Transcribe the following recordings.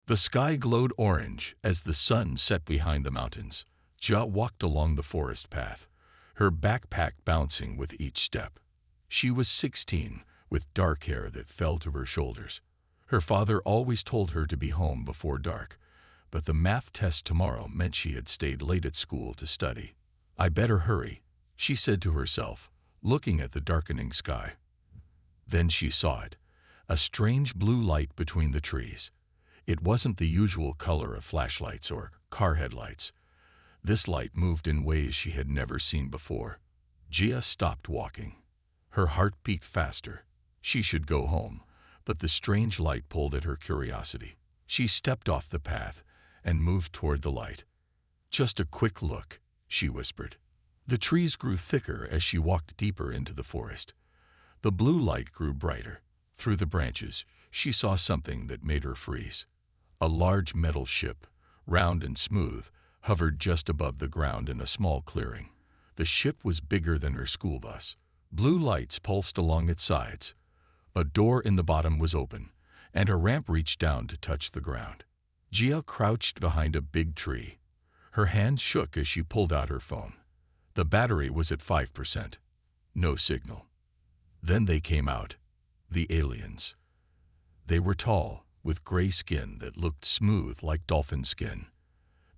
The sky glowed orange as the sun set behind the mountains. Jia walked along the forest path, her backpack bouncing with each step. She was 16, with dark hair that fell to her shoulders. Her father always told her to be home before dark, but the math test tomorrow meant she had stayed late at school to study. "I better hurry," she said to herself, looking at the darkening sky. Then she saw it, a strange blue light between the trees. It wasn't the usual color of flashlights or car headlights. This light moved in ways she had never seen before. Jia stopped walking. Her heart beat faster. She should go home, but the strange light pulled at her curiosity. She stepped off the path and moved toward the light. "Just a quick look," she whispered. The trees grew thicker as she walked deeper into the forest. The blue light grew brighter. Through the branches, she saw something that made her freeze. A large metal ship, round and smooth, hovered just above the ground in a small clearing. The ship was bigger than her school bus. Blue lights pulsed along its sides. A door in the bottom was open, and a ramp reached down to touch the ground. Jia crouched behind a big tree. Her hand shook as she pulled out her phone. The battery was at 5%. No signal. Then they came out. The aliens. They were tall, with gray skin that looked smooth like dolphin skin.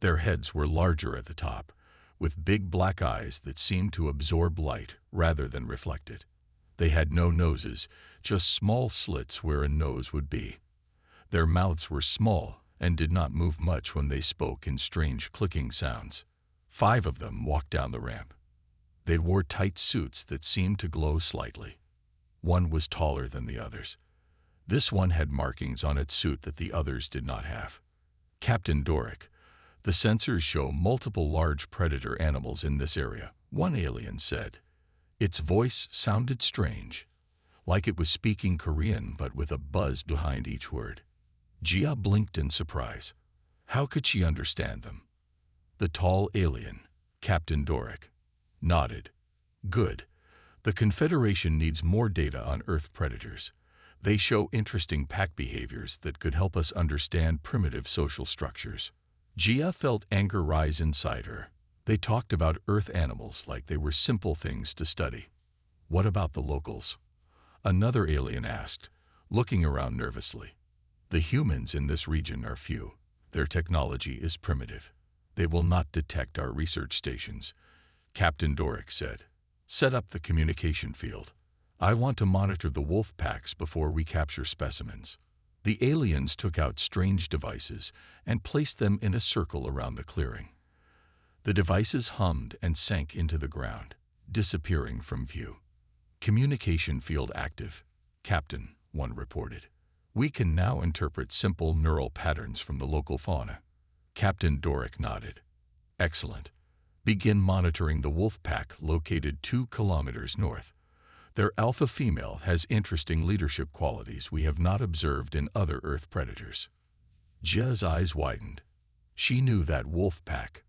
Their heads were larger at the top, with big black eyes that seemed to absorb light rather than reflect it. They had no noses, just small slits where a nose would be. Their mouths were small and did not move much when they spoke in strange clicking sounds. 5 of them walked down the ramp. They wore tight suits that seemed to glow slightly. One was taller than the others. This one had markings on its suit that the others did not have. "Captain Doric, the sensors show multiple large predator animals in this area," one alien said. Its voice sounded strange, like it was speaking Korean but with a buzz behind each word. Jia blinked in surprise. How could she understand them? The tall alien, Captain Doric, nodded. "Good. The Confederation needs more data on Earth predators. They show interesting pack behaviors that could help us understand primitive social structures." Jia felt anger rise inside her. They talked about Earth animals like they were simple things to study. "What about the locals?" another alien asked, looking around nervously. "The humans in this region are few. Their technology is primitive. They will not detect our research stations," Captain Doric said. "Set up the communication field. I want to monitor the wolf packs before we capture specimens." The aliens took out strange devices and placed them in a circle around the clearing. The devices hummed and sank into the ground, disappearing from view. "Communication field active, Captain," one reported. "We can now interpret simple neural patterns from the local fauna." Captain Doric nodded. "Excellent. Begin monitoring the wolf pack located 2 kilometers north. Their alpha female has interesting leadership qualities we have not observed in other Earth predators." Jia's eyes widened. She knew that wolf pack.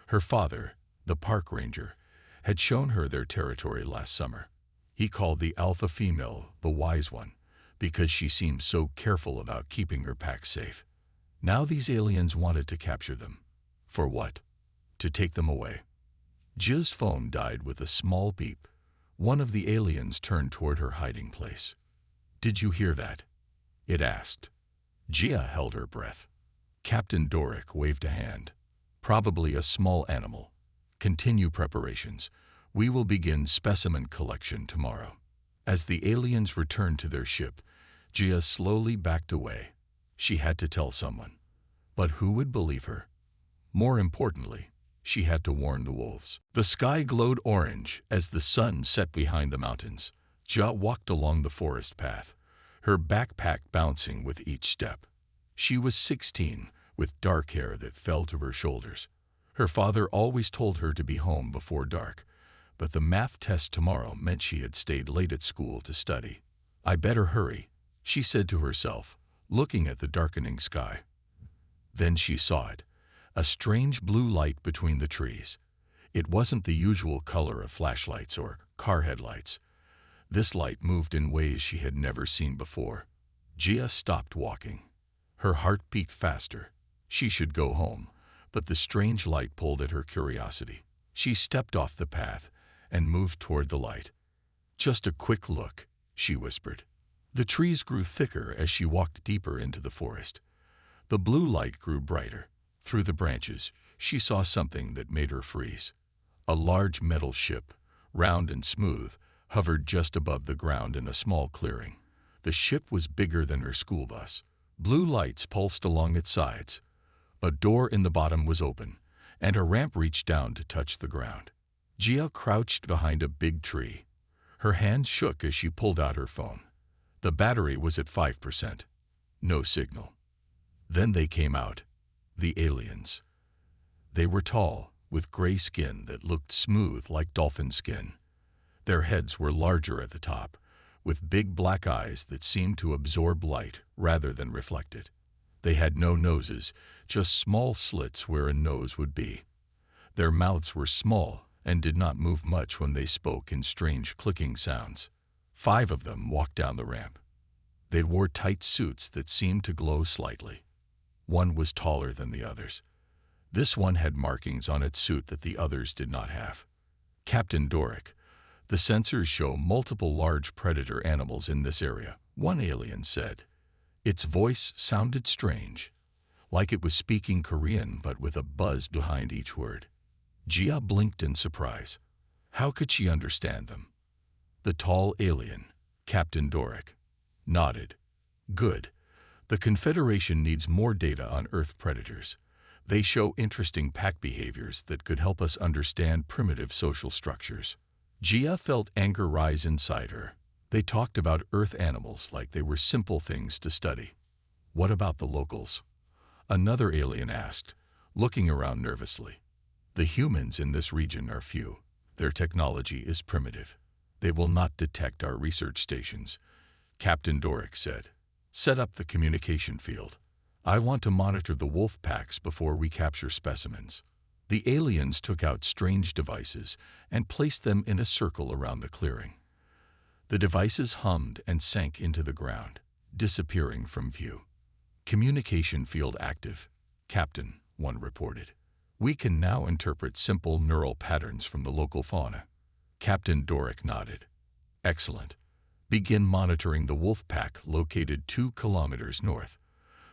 Her father, the park ranger, had shown her their territory last summer. He called the alpha female the wise one because she seemed so careful about keeping her pack safe. Now these aliens wanted to capture them. For what? To take them away. Jia's phone died with a small beep. One of the aliens turned toward her hiding place. "Did you hear that?" it asked. Jia held her breath. Captain Doric waved a hand. "Probably a small animal. Continue preparations. We will begin specimen collection tomorrow." As the aliens returned to their ship, Jia slowly backed away. She had to tell someone. But who would believe her? More importantly, she had to warn the wolves. The sky glowed orange as the sun set behind the mountains. Jia walked along the forest path, her backpack bouncing with each step. She was 16, with dark hair that fell to her shoulders. Her father always told her to be home before dark, but the math test tomorrow meant she had stayed late at school to study. "I better hurry," she said to herself, looking at the darkening sky. Then she saw it, a strange blue light between the trees. It wasn't the usual color of flashlights or car headlights. This light moved in ways she had never seen before. Jia stopped walking. Her heart beat faster. She should go home, but the strange light pulled at her curiosity. She stepped off the path and moved toward the light. "Just a quick look," she whispered. The trees grew thicker as she walked deeper into the forest. The blue light grew brighter. Through the branches, she saw something that made her freeze. A large metal ship, round and smooth, hovered just above the ground in a small clearing. The ship was bigger than her school bus. Blue lights pulsed along its sides. A door in the bottom was open, and a ramp reached down to touch the ground. Gia crouched behind a big tree. Her hands shook as she pulled out her phone. The battery was at 5%. No signal. Then they came out. The aliens. They were tall, with gray skin that looked smooth like dolphin skin. Their heads were larger at the top, with big black eyes that seemed to absorb light rather than reflect it. They had no noses, just small slits where a nose would be. Their mouths were small and did not move much when they spoke in strange clicking sounds. 5 of them walked down the ramp. They wore tight suits that seemed to glow slightly. One was taller than the others. This one had markings on its suit that the others did not have. "Captain Doric, the sensors show multiple large predator animals in this area," one alien said. Its voice sounded strange, like it was speaking Korean but with a buzz behind each word. Gia blinked in surprise. How could she understand them? The tall alien, Captain Doric, nodded. "Good. The Confederation needs more data on Earth predators. They show interesting pack behaviors that could help us understand primitive social structures." Gia felt anger rise inside her. They talked about Earth animals like they were simple things to study. "What about the locals?" Another alien asked, looking around nervously. "The humans in this region are few. Their technology is primitive. They will not detect our research stations," Captain Doric said. "Set up the communication field. I want to monitor the wolf packs before we capture specimens." The aliens took out strange devices and placed them in a circle around the clearing. The devices hummed and sank into the ground, disappearing from view. "Communication field active, Captain," one reported. "We can now interpret simple neural patterns from the local fauna." Captain Doric nodded. "Excellent. Begin monitoring the wolf pack located 2 kilometers north.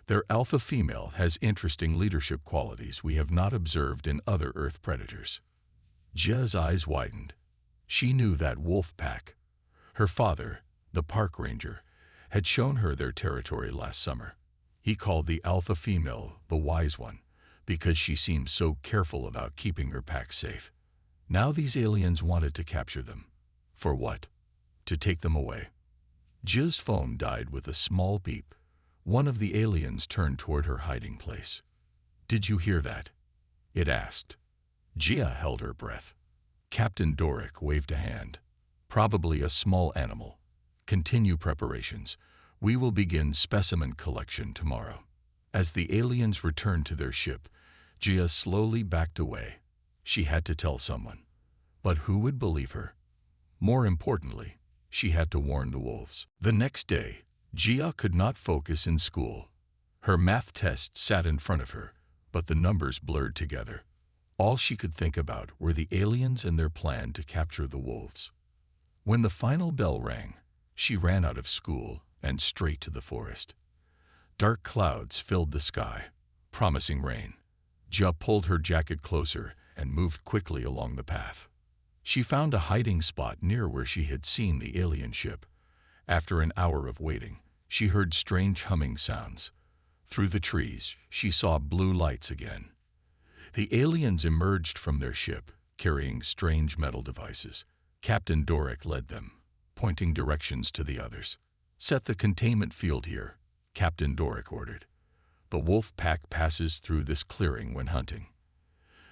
Their alpha female has interesting leadership qualities we have not observed in other Earth predators." Jia's eyes widened. She knew that wolf pack. Her father, the park ranger, had shown her their territory last summer. He called the alpha female the wise one because she seemed so careful about keeping her pack safe. Now these aliens wanted to capture them. For what? To take them away. Jia's phone died with a small beep. One of the aliens turned toward her hiding place. "Did you hear that?" it asked. Jia held her breath. Captain Doric waved a hand. "Probably a small animal. Continue preparations. We will begin specimen collection tomorrow." As the aliens returned to their ship, Jia slowly backed away. She had to tell someone. But who would believe her? More importantly, she had to warn the wolves. The next day, Jia could not focus in school. Her math test sat in front of her, but the numbers blurred together. All she could think about were the aliens and their plan to capture the wolves. When the final bell rang, she ran out of school and straight to the forest. Dark clouds filled the sky, promising rain. Jia pulled her jacket closer and moved quickly along the path. She found a hiding spot near where she had seen the alien ship. After an hour of waiting, she heard strange humming sounds. Through the trees, she saw blue lights again. The aliens emerged from their ship, carrying strange metal devices. Captain Doric led them, pointing directions to the others. "Set the containment field here," Captain Doric ordered. "The wolf pack passes through this clearing when hunting."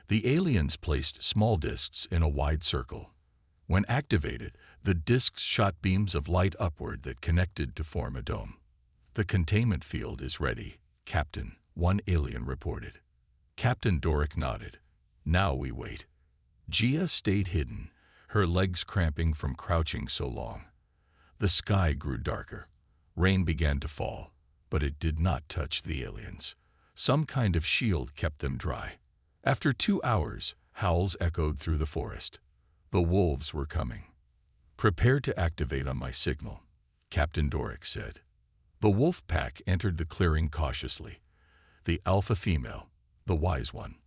The aliens placed small discs in a wide circle. When activated, the discs shot beams of light upward that connected to form a dome. "The containment field is ready, Captain," one alien reported. Captain Doric nodded. "Now we wait." Jia stayed hidden, her legs cramping from crouching so long. The sky grew darker. Rain began to fall. but it did not touch the aliens. Some kind of shield kept them dry. After 2 hours, howls echoed through the forest. The wolves were coming. "Prepare to activate on my signal," Captain Doric said. The wolf pack entered the clearing cautiously. The alpha female, the wise one,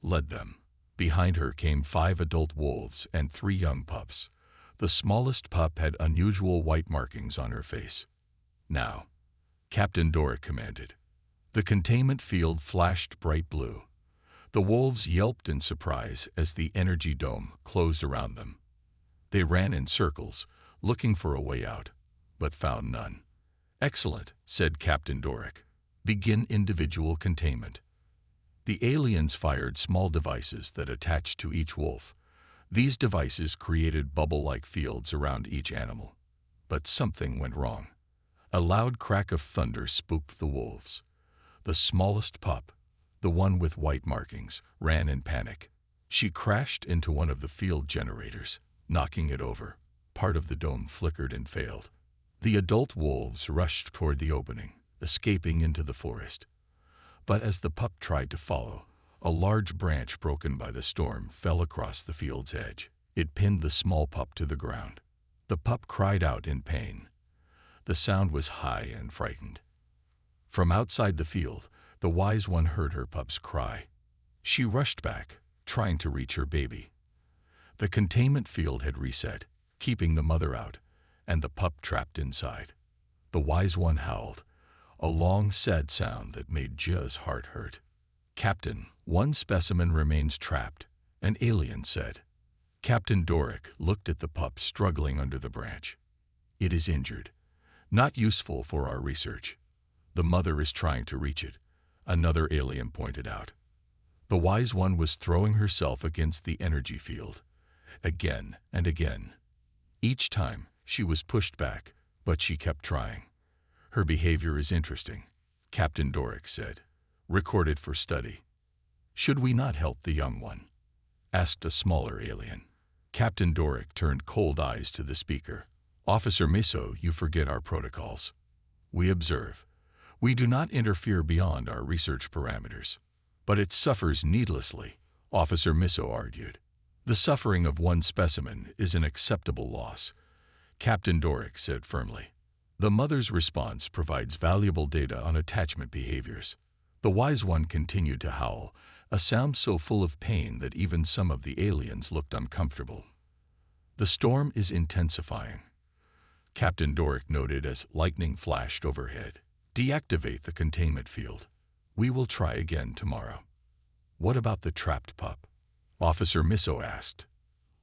led them. Behind her came 5 adult wolves and 3 young pups. The smallest pup had unusual white markings on her face. "Now," Captain Doric commanded. The containment field flashed bright blue. The wolves yelped in surprise as the energy dome closed around them. They ran in circles, looking for a way out, but found none. "Excellent," said Captain Doric. "Begin individual containment." The aliens fired small devices that attached to each wolf. These devices created bubble-like fields around each animal. But something went wrong. A loud crack of thunder spooked the wolves. The smallest pup, the one with white markings, ran in panic. She crashed into one of the field generators, knocking it over. Part of the dome flickered and failed. The adult wolves rushed toward the opening, escaping into the forest. But as the pup tried to follow, a large branch broken by the storm fell across the field's edge. It pinned the small pup to the ground. The pup cried out in pain. The sound was high and frightened. From outside the field, the wise one heard her pup's cry. She rushed back, trying to reach her baby. The containment field had reset, keeping the mother out, and the pup trapped inside. The wise one howled, a long, sad sound that made Jia's heart hurt. "Captain, one specimen remains trapped," an alien said. Captain Doric looked at the pup struggling under the branch. "It is injured. Not useful for our research. The mother is trying to reach it," another alien pointed out. The wise one was throwing herself against the energy field, again and again. Each time, she was pushed back, but she kept trying. "Her behavior is interesting," Captain Doric said. "Record it for study." "Should we not help the young one?" asked a smaller alien. Captain Doric turned cold eyes to the speaker. "Officer Miso, you forget our protocols. We observe. We do not interfere beyond our research parameters." "But it suffers needlessly," Officer Miso argued. "The suffering of one specimen is an acceptable loss," Captain Doric said firmly. "The mother's response provides valuable data on attachment behaviors." The wise one continued to howl, a sound so full of pain that even some of the aliens looked uncomfortable. "The storm is intensifying," Captain Doric noted as lightning flashed overhead. "Deactivate the containment field. We will try again tomorrow." "What about the trapped pup?" Officer Miso asked.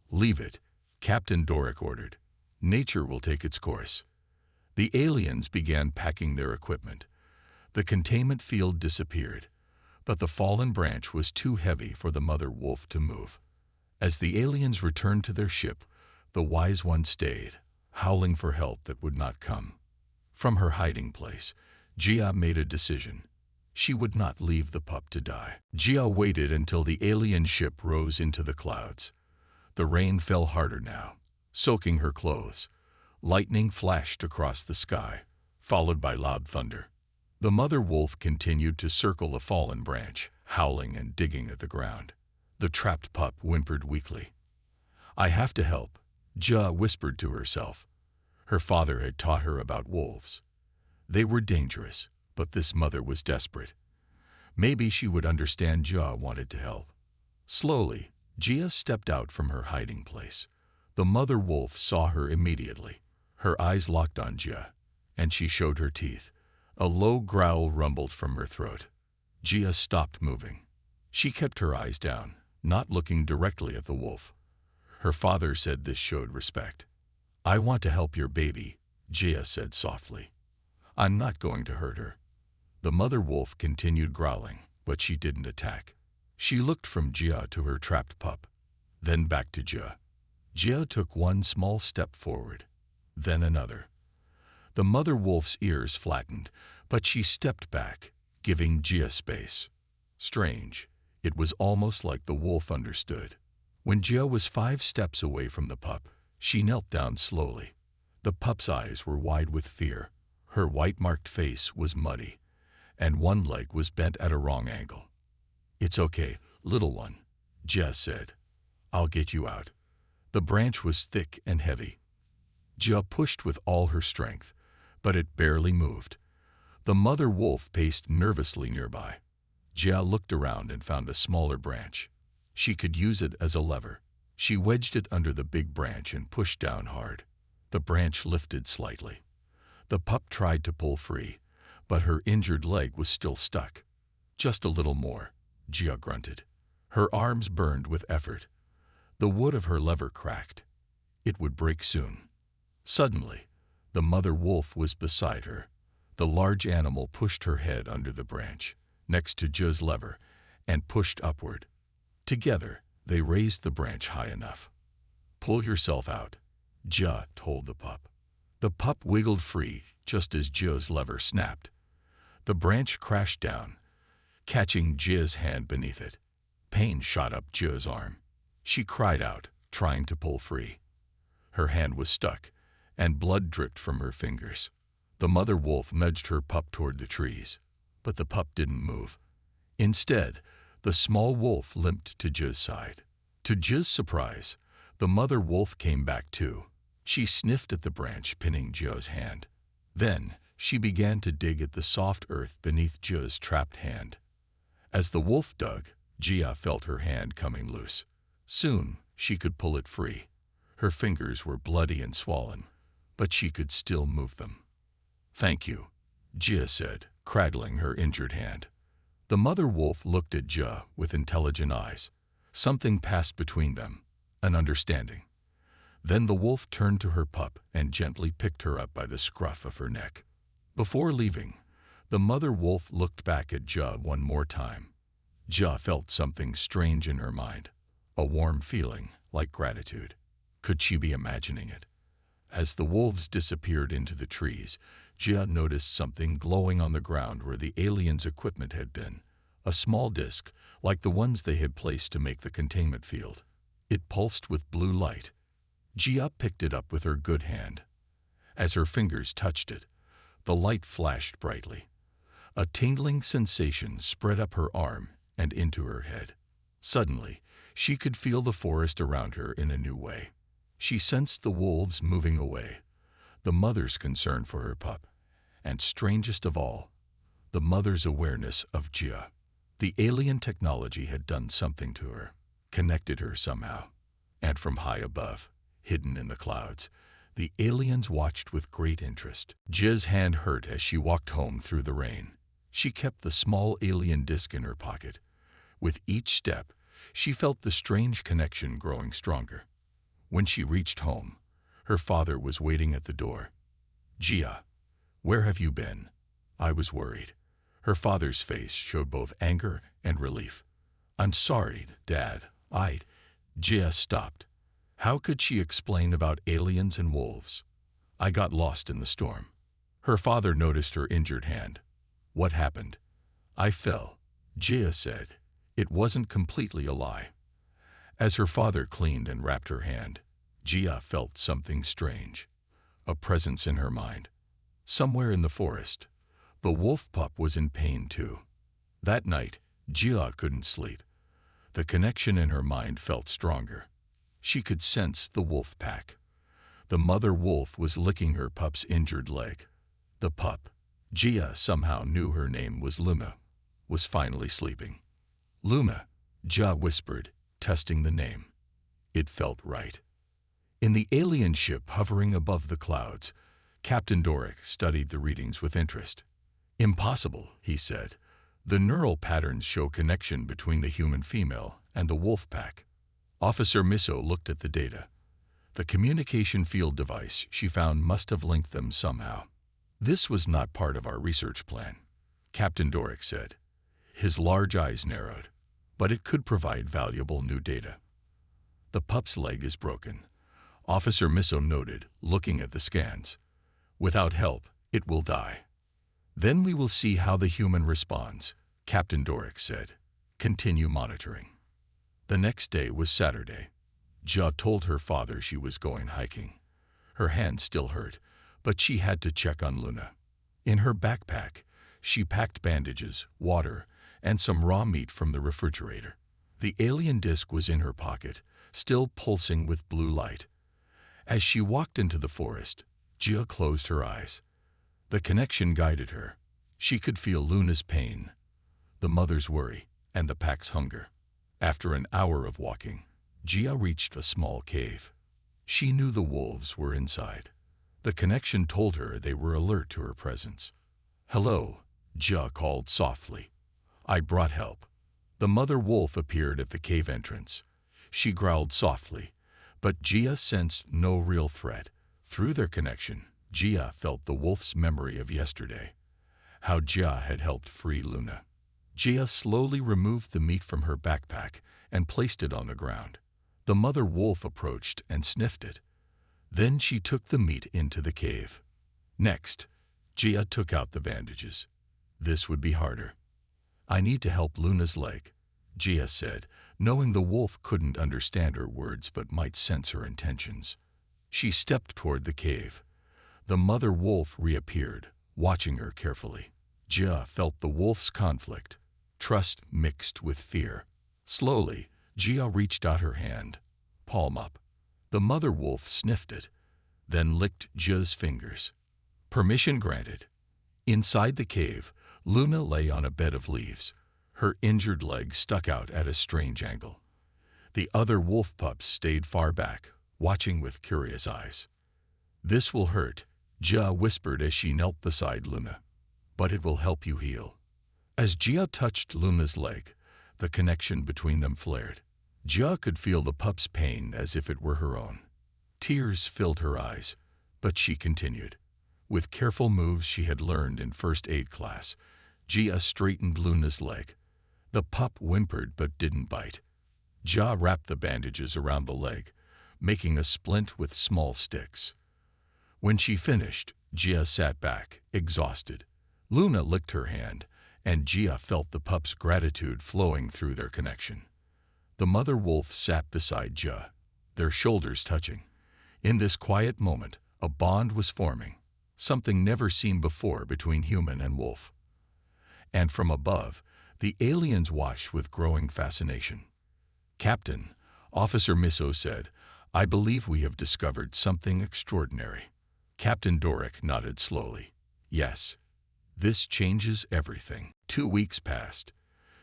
"Leave it," Captain Doric ordered. "Nature will take its course." The aliens began packing their equipment. The containment field disappeared, but the fallen branch was too heavy for the mother wolf to move. As the aliens returned to their ship, the wise one stayed, howling for help that would not come. From her hiding place, Jia made a decision. She would not leave the pup to die. Jia waited until the alien ship rose into the clouds. The rain fell harder now, soaking her clothes. Lightning flashed across the sky, followed by loud thunder. The mother wolf continued to circle the fallen branch, howling and digging at the ground. The trapped pup whimpered weakly. "I have to help," Jia whispered to herself. Her father had taught her about wolves. They were dangerous, but this mother was desperate. Maybe she would understand Jia wanted to help. Slowly, Jia stepped out from her hiding place. The mother wolf saw her immediately. Her eyes locked on Jia, and she showed her teeth. A low growl rumbled from her throat. Jia stopped moving. She kept her eyes down, not looking directly at the wolf. Her father said this showed respect. "I want to help your baby," Jia said softly. "I'm not going to hurt her." The mother wolf continued growling, but she didn't attack. She looked from Jia to her trapped pup, then back to Jia. Jia took one small step forward, then another. The mother wolf's ears flattened, but she stepped back, giving Jia space. Strange, it was almost like the wolf understood. When Jia was 5 steps away from the pup, she knelt down slowly. The pup's eyes were wide with fear. Her white-marked face was muddy, and one leg was bent at a wrong angle. "It's okay, little one," Jia said. "I'll get you out." The branch was thick and heavy. Jia pushed with all her strength, but it barely moved. The mother wolf paced nervously nearby. Jia looked around and found a smaller branch. She could use it as a lever. She wedged it under the big branch and pushed down hard. The branch lifted slightly. The pup tried to pull free, but her injured leg was still stuck. "Just a little more," Jia grunted. Her arms burned with effort. The wood of her lever cracked. It would break soon. Suddenly, the mother wolf was beside her. The large animal pushed her head under the branch, next to Jia's lever, and pushed upward. Together, they raised the branch high enough. "Pull yourself out," Jia told the pup. The pup wiggled free just as Jia's lever snapped. The branch crashed down, catching Jia's hand beneath it. Pain shot up Jia's arm. She cried out, trying to pull free. Her hand was stuck, and blood dripped from her fingers. The mother wolf nudged her pup toward the trees, but the pup didn't move. Instead, the small wolf limped to Jia's side. To Jia's surprise, the mother wolf came back too. She sniffed at the branch pinning Jia's hand. Then, she began to dig at the soft earth beneath Jia's trapped hand. As the wolf dug, Jia felt her hand coming loose. Soon, she could pull it free. Her fingers were bloody and swollen, but she could still move them. "Thank you," Jia said, cradling her injured hand. The mother wolf looked at Jia with intelligent eyes. Something passed between them, an understanding. Then the wolf turned to her pup and gently picked her up by the scruff of her neck. Before leaving, the mother wolf looked back at Jia one more time. Jia felt something strange in her mind, a warm feeling like gratitude. Could she be imagining it? As the wolves disappeared into the trees, Jia noticed something glowing on the ground where the aliens' equipment had been, a small disc like the ones they had placed to make the containment field. It pulsed with blue light. Jia picked it up with her good hand. As her fingers touched it, the light flashed brightly. A tingling sensation spread up her arm and into her head. Suddenly, she could feel the forest around her in a new way. She sensed the wolves moving away, the mother's concern for her pup, and strangest of all, the mother's awareness of Jia. The alien technology had done something to her, connected her somehow. And from high above, hidden in the clouds, the aliens watched with great interest. Jia's hand hurt as she walked home through the rain. She kept the small alien disc in her pocket. With each step, she felt the strange connection growing stronger. When she reached home, her father was waiting at the door. "Jia, where have you been?" "I was worried." Her father's face showed both anger and relief. "I'm sorry, Dad. Jia stopped. How could she explain about aliens and wolves? "I got lost in the storm." Her father noticed her injured hand. "What happened?" "I fell," Jia said. It wasn't completely a lie. As her father cleaned and wrapped her hand, Jia felt something strange, a presence in her mind. Somewhere in the forest, the wolf pup was in pain too. That night, Jia couldn't sleep. The connection in her mind felt stronger. She could sense the wolf pack. The mother wolf was licking her pup's injured leg. The pup, Jia somehow knew her name was Luma, was finally sleeping. "Luma," Jia whispered, testing the name. It felt right. In the alien ship hovering above the clouds, Captain Doric studied the readings with interest. "Impossible," he said. "The neural patterns show connection between the human female and the wolf pack." Officer Miso looked at the data. The communication field device she found must have linked them somehow. "This was not part of our research plan," Captain Doric said. His large eyes narrowed, "but it could provide valuable new data." "The pup's leg is broken," Officer Miso noted, looking at the scans. "Without help, it will die." "Then we will see how the human responds," Captain Doric said. "Continue monitoring." The next day was Saturday. Jia told her father she was going hiking. Her hand still hurt, but she had to check on Luna. In her backpack, she packed bandages, water, and some raw meat from the refrigerator. The alien disc was in her pocket, still pulsing with blue light. As she walked into the forest, Gia closed her eyes. The connection guided her. She could feel Luna's pain, the mother's worry, and the pack's hunger. After an hour of walking, Gia reached a small cave. She knew the wolves were inside. The connection told her they were alert to her presence. "Hello," Gia called softly. "I brought help." The mother wolf appeared at the cave entrance. She growled softly, but Gia sensed no real threat. Through their connection, Gia felt the wolf's memory of yesterday, how Gia had helped free Luna. Gia slowly removed the meat from her backpack and placed it on the ground. The mother wolf approached and sniffed it. Then she took the meat into the cave. Next, Gia took out the bandages. This would be harder. "I need to help Luna's leg," Gia said, knowing the wolf couldn't understand her words but might sense her intentions. She stepped toward the cave. The mother wolf reappeared, watching her carefully. Gia felt the wolf's conflict, trust mixed with fear. Slowly, Gia reached out her hand, palm up. The mother wolf sniffed it, then licked Gia's fingers. Permission granted. Inside the cave, Luna lay on a bed of leaves. Her injured leg stuck out at a strange angle. The other wolf pups stayed far back, watching with curious eyes. "This will hurt," Gia whispered as she knelt beside Luna. "But it will help you heal." As Gia touched Luna's leg, the connection between them flared. Gia could feel the pup's pain as if it were her own. Tears filled her eyes, but she continued. With careful moves she had learned in first aid class, Gia straightened Luna's leg. The pup whimpered but didn't bite. Gia wrapped the bandages around the leg, making a splint with small sticks. When she finished, Gia sat back, exhausted. Luna licked her hand, and Gia felt the pup's gratitude flowing through their connection. The mother wolf sat beside Gia, their shoulders touching. In this quiet moment, a bond was forming, something never seen before between human and wolf. And from above, the aliens watched with growing fascination. "Captain," Officer Misso said, "I believe we have discovered something extraordinary." Captain Doric nodded slowly. "Yes. This changes everything." 2 weeks passed.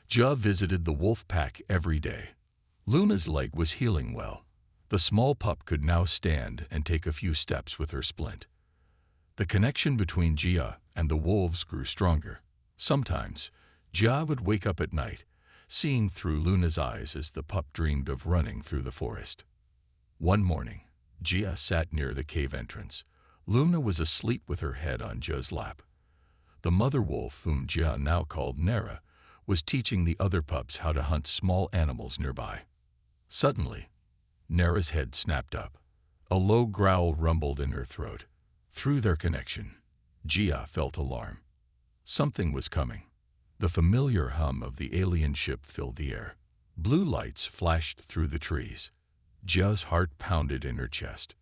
Gia visited the wolf pack every day. Luna's leg was healing well. The small pup could now stand and take a few steps with her splint. The connection between Gia and the wolves grew stronger. Sometimes, Gia would wake up at night, seeing through Luna's eyes as the pup dreamed of running through the forest. One morning, Gia sat near the cave entrance. Luna was asleep with her head on Gia's lap. The mother wolf, whom Gia now called Nera, was teaching the other pups how to hunt small animals nearby. Suddenly, Nera's head snapped up. A low growl rumbled in her throat. Through their connection, Gia felt alarm. Something was coming. The familiar hum of the alien ship filled the air. Blue lights flashed through the trees. Gia's heart pounded in her chest.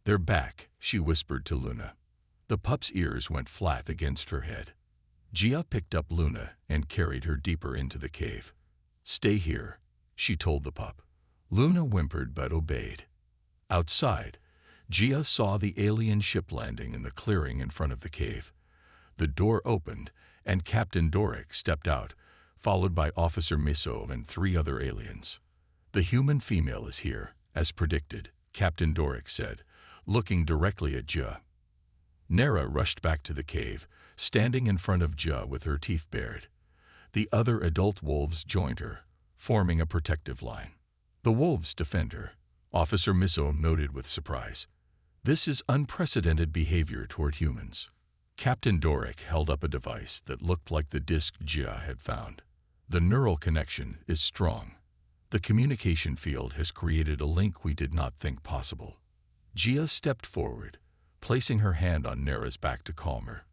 "They're back," she whispered to Luna. The pup's ears went flat against her head. Gia picked up Luna and carried her deeper into the cave. "Stay here," she told the pup. Luna whimpered but obeyed. Outside, Gia saw the alien ship landing in the clearing in front of the cave. The door opened, and Captain Doric stepped out, followed by Officer Misso and 3 other aliens. "The human female is here, as predicted," Captain Doric said, looking directly at Gia. Nera rushed back to the cave, standing in front of Gia with her teeth bared. The other adult wolves joined her, forming a protective line. "The wolves defend her," Officer Misso noted with surprise. "This is unprecedented behavior toward humans." Captain Doric held up a device that looked like the disc Gia had found. "The neural connection is strong. The communication field has created a link we did not think possible." Gia stepped forward, placing her hand on Nera's back to calm her.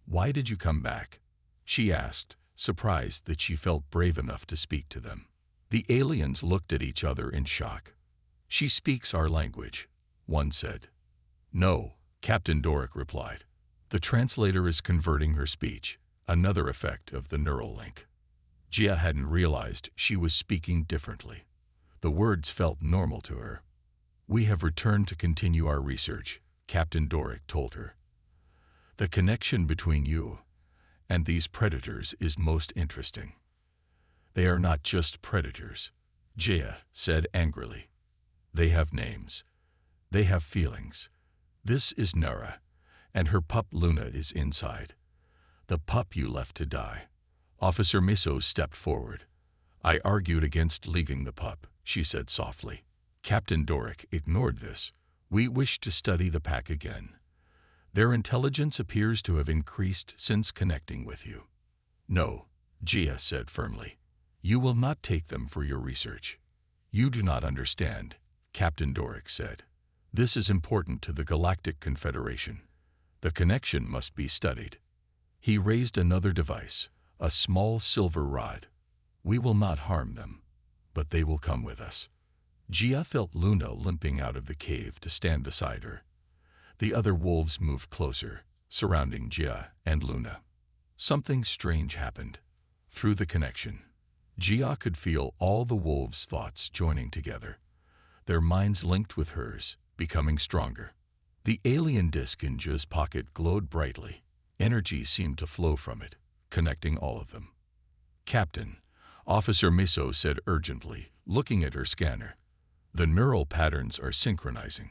"Why did you come back?" she asked, surprised that she felt brave enough to speak to them. The aliens looked at each other in shock. "She speaks our language," one said. "No," Captain Doric replied. The translator is converting her speech, another effect of the neural link. Jia hadn't realized she was speaking differently. The words felt normal to her. "We have returned to continue our research," Captain Doric told her. "The connection between you and these predators is most interesting." "They are not just predators," Jia said angrily. "They have names. They have feelings. This is Nara, and her pup Luna is inside. The pup you left to die." Officer Miso stepped forward. "I argued against leaving the pup," she said softly. Captain Doric ignored this. "We wish to study the pack again. Their intelligence appears to have increased since connecting with you." "No," Jia said firmly. "You will not take them for your research." "You do not understand," Captain Doric said. "This is important to the Galactic Confederation. The connection must be studied." He raised another device, a small silver rod. "We will not harm them, but they will come with us." Jia felt Luna limping out of the cave to stand beside her. The other wolves moved closer, surrounding Jia and Luna. Something strange happened. Through the connection, Jia could feel all the wolves' thoughts joining together. Their minds linked with hers, becoming stronger. The alien disc in Jia's pocket glowed brightly. Energy seemed to flow from it, connecting all of them. "Captain," Officer Miso said urgently, looking at her scanner. "The neural patterns are synchronizing.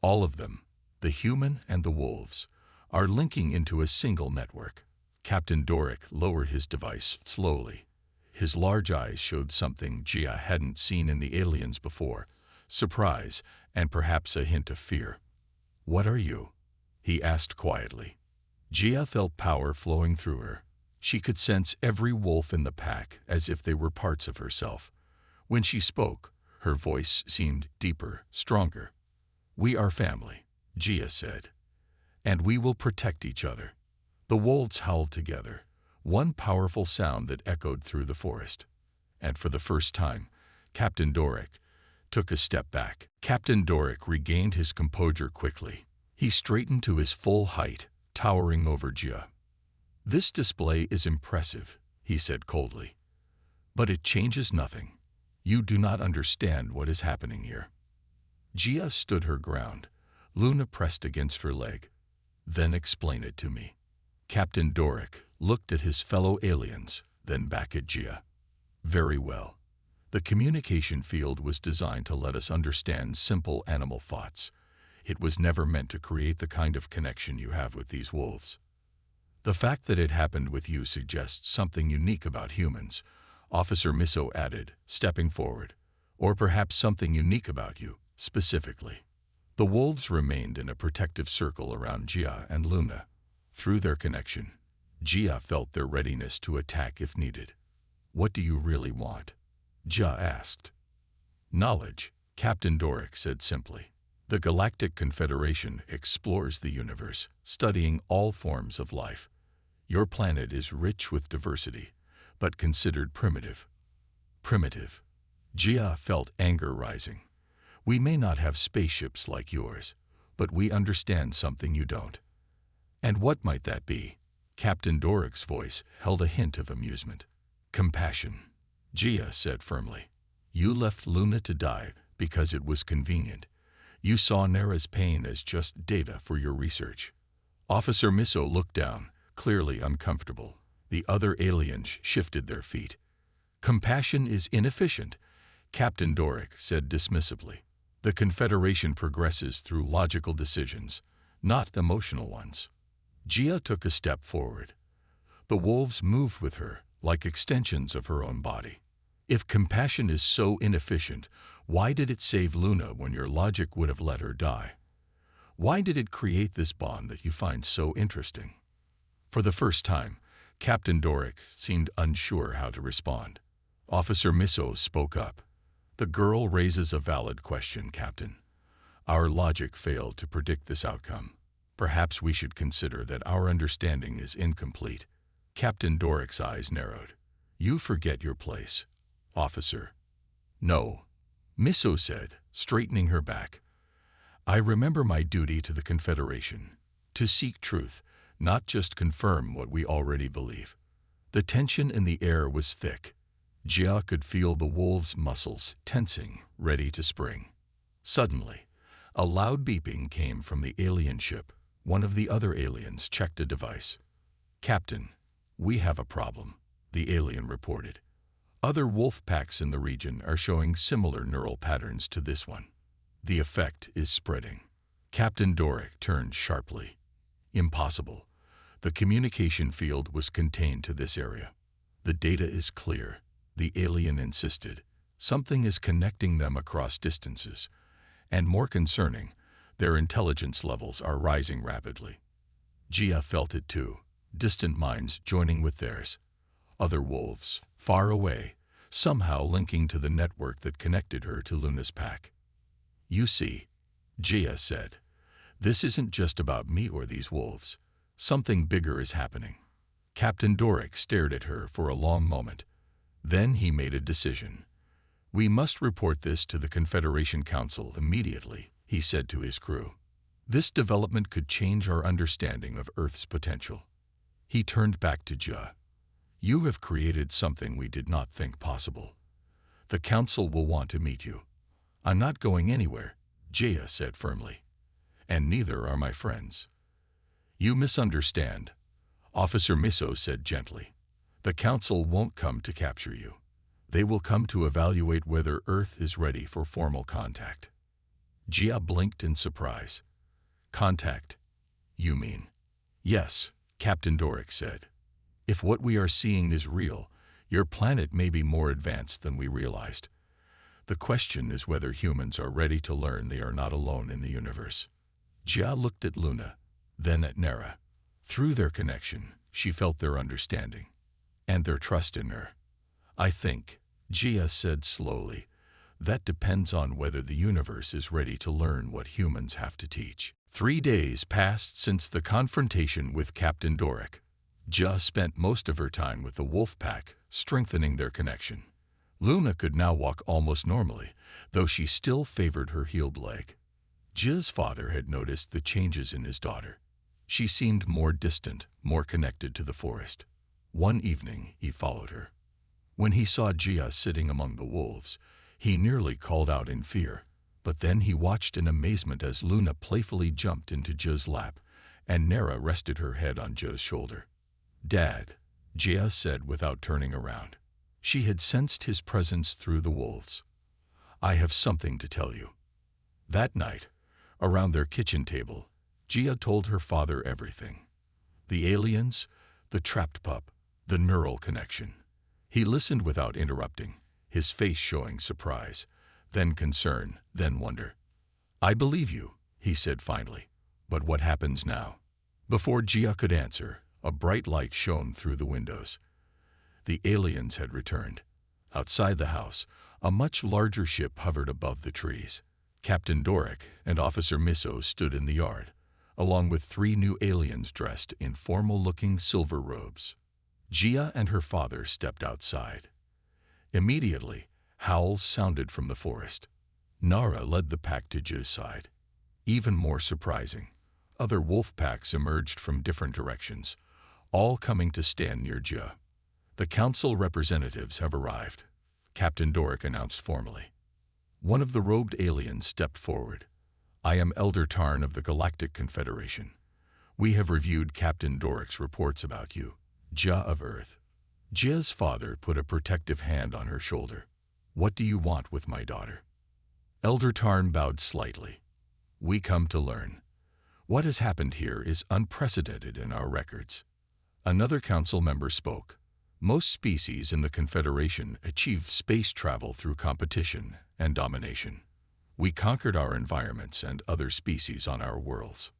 All of them, the human and the wolves, are linking into a single network." Captain Doric lowered his device slowly. His large eyes showed something Jia hadn't seen in the aliens before: surprise and perhaps a hint of fear. "What are you?" he asked quietly. Jia felt power flowing through her. She could sense every wolf in the pack as if they were parts of herself. When she spoke, her voice seemed deeper, stronger. "We are family," Jia said, "and we will protect each other." The wolves howled together, one powerful sound that echoed through the forest. And for the first time, Captain Doric took a step back. Captain Doric regained his composure quickly. He straightened to his full height, towering over Jia. "This display is impressive," he said coldly. "But it changes nothing. You do not understand what is happening here." Jia stood her ground. Luna pressed against her leg. "Then explain it to me." Captain Doric looked at his fellow aliens, then back at Jia. "Very well. The communication field was designed to let us understand simple animal thoughts. It was never meant to create the kind of connection you have with these wolves. The fact that it happened with you suggests something unique about humans," Officer Miso added, stepping forward. "Or perhaps something unique about you, specifically." The wolves remained in a protective circle around Jia and Luna. Through their connection, Jia felt their readiness to attack if needed. "What do you really want?" Jia asked. "Knowledge," Captain Doric said simply. "The Galactic Confederation explores the universe, studying all forms of life. Your planet is rich with diversity, but considered primitive." "Primitive?" Jia felt anger rising. "We may not have spaceships like yours, but we understand something you don't." "And what might that be?" Captain Doric's voice held a hint of amusement. "Compassion," Jia said firmly. "You left Luna to die because it was convenient. You saw Nara's pain as just data for your research." Officer Miso looked down, clearly uncomfortable. The other aliens shifted their feet. "Compassion is inefficient," Captain Doric said dismissively. "The Confederation progresses through logical decisions, not emotional ones." Jia took a step forward. The wolves moved with her, like extensions of her own body. "If compassion is so inefficient, why did it save Luna when your logic would have let her die? Why did it create this bond that you find so interesting?" For the first time, Captain Doric seemed unsure how to respond. Officer Miso spoke up. "The girl raises a valid question, Captain. Our logic failed to predict this outcome. Perhaps we should consider that our understanding is incomplete." Captain Doric's eyes narrowed. "You forget your place, officer." "No," Miso said, straightening her back. "I remember my duty to the Confederation, to seek truth, not just confirm what we already believe. The tension in the air was thick. Jia could feel the wolves' muscles tensing, ready to spring. Suddenly, a loud beeping came from the alien ship. One of the other aliens checked a device. "Captain, we have a problem," the alien reported. "Other wolf packs in the region are showing similar neural patterns to this one. The effect is spreading." Captain Doric turned sharply. "Impossible. The communication field was contained to this area. The data is clear," the alien insisted. "Something is connecting them across distances. And more concerning, their intelligence levels are rising rapidly." Jia felt it too, distant minds joining with theirs. Other wolves, far away, somehow linking to the network that connected her to Luna's pack. "You see," Jia said, "this isn't just about me or these wolves. Something bigger is happening." Captain Doric stared at her for a long moment. Then he made a decision. "We must report this to the Confederation Council immediately," he said to his crew. "This development could change our understanding of Earth's potential." He turned back to Jia. "You have created something we did not think possible. The Council will want to meet you." "I'm not going anywhere," Jia said firmly. "And neither are my friends." "You misunderstand," Officer Miso said gently. "The Council won't come to capture you. They will come to evaluate whether Earth is ready for formal contact." Jia blinked in surprise. "Contact, you mean?" "Yes," Captain Doric said. "If what we are seeing is real, your planet may be more advanced than we realized. The question is whether humans are ready to learn they are not alone in the universe." Jia looked at Luna, then at Nera. Through their connection, she felt their understanding and their trust in her. "I think," Jia said slowly, "that depends on whether the universe is ready to learn what humans have to teach." 3 days passed since the confrontation with Captain Doric. Jia spent most of her time with the wolf pack, strengthening their connection. Luna could now walk almost normally, though she still favored her healed leg. Jia's father had noticed the changes in his daughter. She seemed more distant, more connected to the forest. One evening, he followed her. When he saw Jia sitting among the wolves, he nearly called out in fear. But then he watched in amazement as Luna playfully jumped into Jia's lap, and Nera rested her head on Jia's shoulder. "Dad," Jia said without turning around. She had sensed his presence through the wolves. "I have something to tell you." That night, around their kitchen table, Jia told her father everything. The aliens, the trapped pup, the neural connection. He listened without interrupting, his face showing surprise, then concern, then wonder. "I believe you," he said finally. "But what happens now?" Before Jia could answer, a bright light shone through the windows. The aliens had returned. Outside the house, a much larger ship hovered above the trees. Captain Doric and Officer Miso stood in the yard, along with 3 new aliens dressed in formal-looking silver robes. Jia and her father stepped outside. Immediately, howls sounded from the forest. Nara led the pack to Jia's side. Even more surprising, other wolf packs emerged from different directions, all coming to stand near Jia. "The council representatives have arrived," Captain Doric announced formally. One of the robed aliens stepped forward. "I am Elder Tarn of the Galactic Confederation. We have reviewed Captain Doric's reports about you, Jia of Earth." Jia's father put a protective hand on her shoulder. "What do you want with my daughter?" Elder Tarn bowed slightly. "We come to learn. What has happened here is unprecedented in our records." Another council member spoke. "Most species in the Confederation achieve space travel through competition and domination. We conquered our environments and other species on our worlds.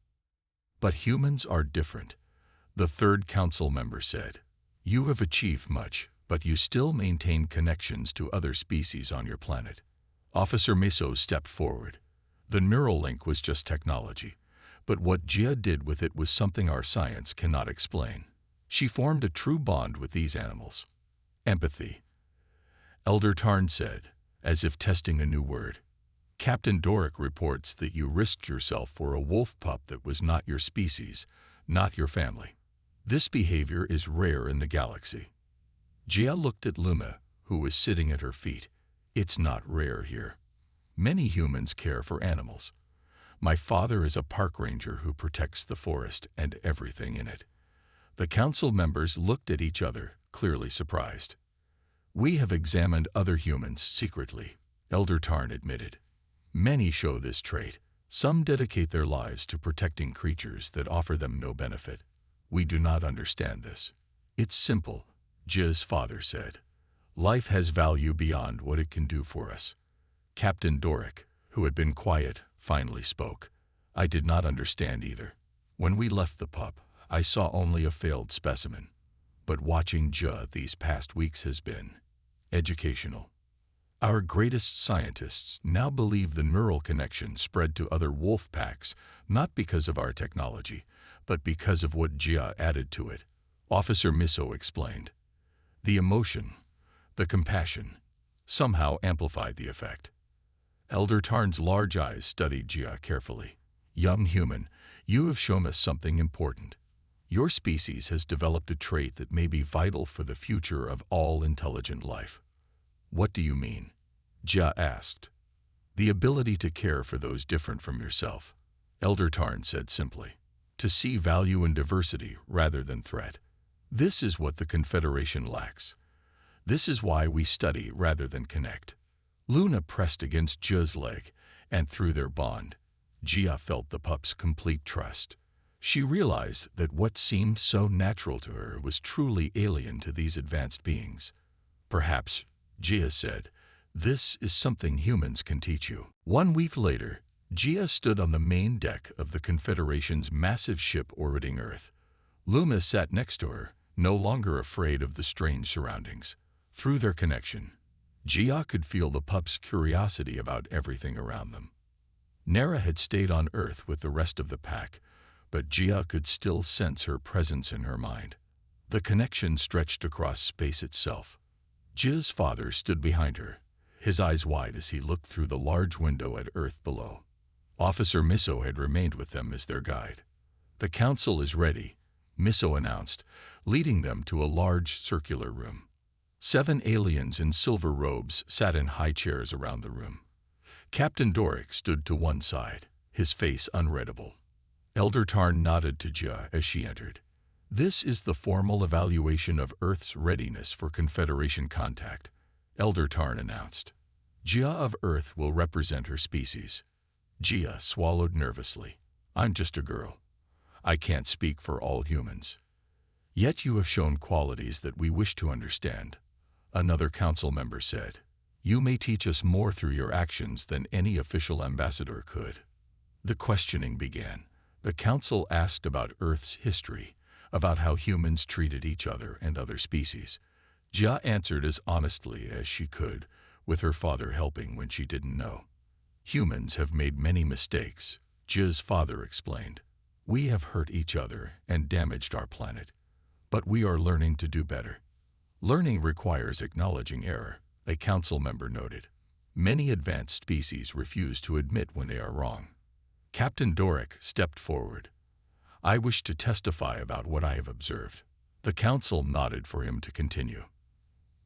But humans are different," the third council member said. "You have achieved much, but you still maintain connections to other species on your planet." Officer Miso stepped forward. "The neural link was just technology, but what Jia did with it was something our science cannot explain. She formed a true bond with these animals." "Empathy," Elder Tarn said, as if testing a new word. "Captain Doric reports that you risked yourself for a wolf pup that was not your species, not your family. This behavior is rare in the galaxy. Jia looked at Luma, who was sitting at her feet. It's not rare here. Many humans care for animals. My father is a park ranger who protects the forest and everything in it. The council members looked at each other, clearly surprised. We have examined other humans secretly, Elder Tarn admitted. Many show this trait. Some dedicate their lives to protecting creatures that offer them no benefit. We do not understand this. It's simple, Jia's father said. Life has value beyond what it can do for us. Captain Doric, who had been quiet, finally spoke. I did not understand either. When we left the pup, I saw only a failed specimen. But watching Jia these past weeks has been educational. Our greatest scientists now believe the neural connection spread to other wolf packs, not because of our technology, but because of what Jia added to it, Officer Miso explained. The emotion, the compassion, somehow amplified the effect. Elder Tarn's large eyes studied Jia carefully. Young human, you have shown us something important. Your species has developed a trait that may be vital for the future of all intelligent life. What do you mean? Jia asked. The ability to care for those different from yourself, Elder Tarn said simply. To see value in diversity rather than threat. This is what the Confederation lacks. This is why we study rather than connect. Luna pressed against Jia's leg, and through their bond, Jia felt the pup's complete trust. She realized that what seemed so natural to her was truly alien to these advanced beings. Perhaps, Jia said, this is something humans can teach you. 1 week later, Jia stood on the main deck of the Confederation's massive ship orbiting Earth. Luma sat next to her, no longer afraid of the strange surroundings. Through their connection, Jia could feel the pup's curiosity about everything around them. Nera had stayed on Earth with the rest of the pack, but Jia could still sense her presence in her mind. The connection stretched across space itself. Jia's father stood behind her, his eyes wide as he looked through the large window at Earth below. Officer Miso had remained with them as their guide. The council is ready, Miso announced, leading them to a large circular room. 7 aliens in silver robes sat in high chairs around the room. Captain Doric stood to one side, his face unreadable. Elder Tarn nodded to Jia as she entered. This is the formal evaluation of Earth's readiness for Confederation contact, Elder Tarn announced. Jia of Earth will represent her species. Jia swallowed nervously. I'm just a girl. I can't speak for all humans. Yet you have shown qualities that we wish to understand, another council member said. You may teach us more through your actions than any official ambassador could. The questioning began. The council asked about Earth's history, about how humans treated each other and other species. Jia answered as honestly as she could, with her father helping when she didn't know. Humans have made many mistakes, Jia's father explained. We have hurt each other and damaged our planet. But we are learning to do better. Learning requires acknowledging error, a council member noted. Many advanced species refuse to admit when they are wrong. Captain Doric stepped forward. I wish to testify about what I have observed. The council nodded for him to continue.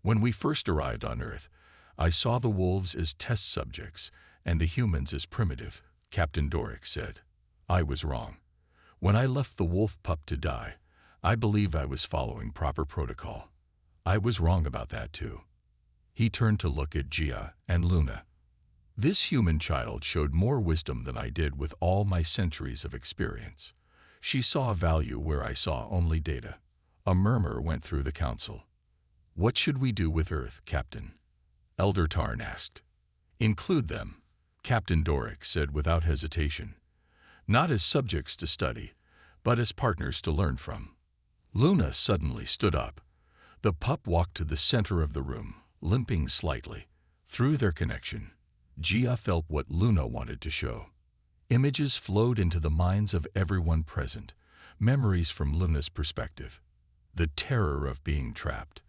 When we first arrived on Earth, I saw the wolves as test subjects and the humans as primitive, Captain Doric said. I was wrong. When I left the wolf pup to die, I believe I was following proper protocol. I was wrong about that too. He turned to look at Jia and Luna. This human child showed more wisdom than I did with all my centuries of experience. She saw value where I saw only data. A murmur went through the council. What should we do with Earth, Captain? Elder Tarn asked. Include them, Captain Doric said without hesitation. Not as subjects to study, but as partners to learn from. Luna suddenly stood up. The pup walked to the center of the room, limping slightly. Through their connection, Jia felt what Luna wanted to show. Images flowed into the minds of everyone present, memories from Luna's perspective. The terror of being trapped,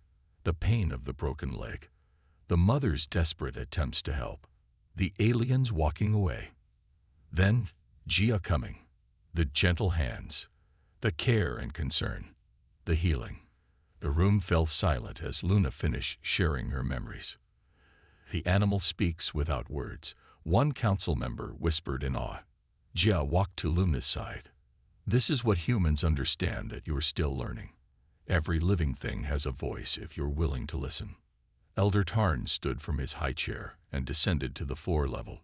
the pain of the broken leg, the mother's desperate attempts to help, the aliens walking away. Then, Jia coming, the gentle hands, the The care and concern. The healing. The room fell silent as Luna finished sharing her memories. The animal speaks without words, one council member whispered in awe. Jia walked to Luna's side. This is what humans understand that you're still learning. Every living thing has a voice if you're willing to listen. Elder Tarn stood from his high chair and descended to the floor level.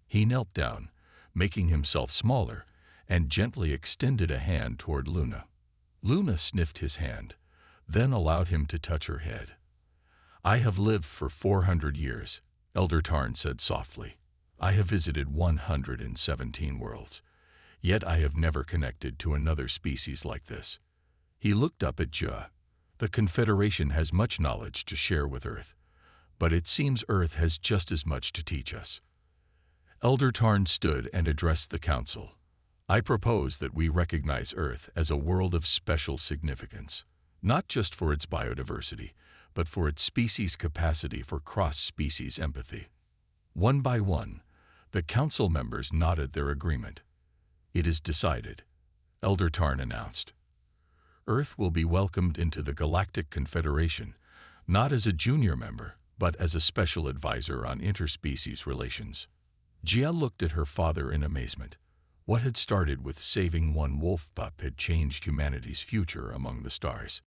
He knelt down, making himself smaller, and gently extended a hand toward Luna. Luna sniffed his hand, then allowed him to touch her head. I have lived for 400 years, Elder Tarn said softly. I have visited 117 worlds, yet I have never connected to another species like this. He looked up at Jia. The Confederation has much knowledge to share with Earth, but it seems Earth has just as much to teach us. Elder Tarn stood and addressed the council. I propose that we recognize Earth as a world of special significance, not just for its biodiversity, but for its species' capacity for cross-species empathy. One by one, the council members nodded their agreement. It is decided, Elder Tarn announced. Earth will be welcomed into the Galactic Confederation, not as a junior member, but as a special advisor on interspecies relations. Jia looked at her father in amazement. What had started with saving one wolf pup had changed humanity's future among the stars.